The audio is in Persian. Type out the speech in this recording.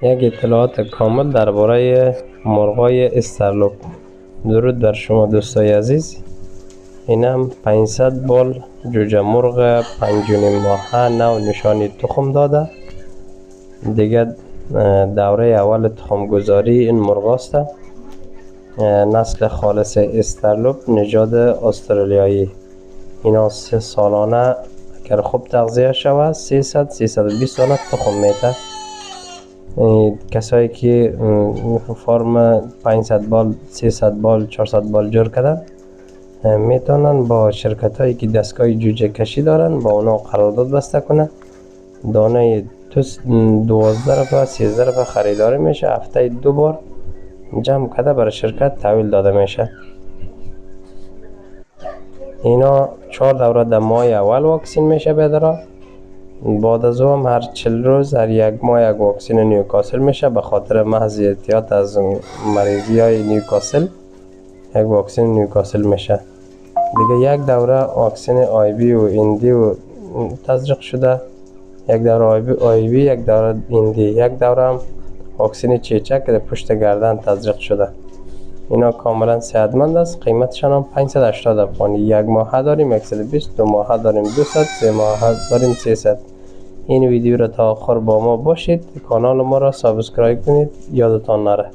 یک اطلاعات کامل درباره مرغای استرلوپ. درود بر شما دوستای عزیز. اینم 500 بال جوجه مرغ 5.5 ماهه نو نشانی تخم داده. دیگه دوره اول تخم گذاری این مرغ است. نسل خالص استرلوپ، نژاد استرالیایی. اینا 3 سالانه اگر خوب تغذیه شود 300-320 سال تخم میده. کسایی که فرم 500 بال، 300 بال، 400 بال جور کردن میتونن با شرکت هایی که دستگاه جوجه کشی دارن با اونا قرارداد بسته کنه. دانه 12 رفع 13 رفع خریداری میشه، هفته 2 بار جمع کرده برای شرکت تحویل داده میشه. اینا 4 دوره در ماه اول واکسین میشه بدره. بعد از هم هر 40 روز هر 1 ماه یک واکسین نیوکاسل میشه. به خاطر محض احتیاط از مریضی های نیوکاسل یک واکسین نیوکاسل میشه. دیگه یک دوره واکسین آی بی و ایندی و تزریق شده. یک دوره آی بی، یک دوره ایندی، یک دوره هم واکسین چیچک در پشت گردن تزریق شده. اینا کاملا صحتمند است. قیمتشان هم 580 افغانی. 1 ماه داریم 120، 2 ماه داریم 200، 3 ماه داریم 300. این ویدیو را تا آخر با ما باشید. کانال ما را سابسکرایب کنید، یادتان نره.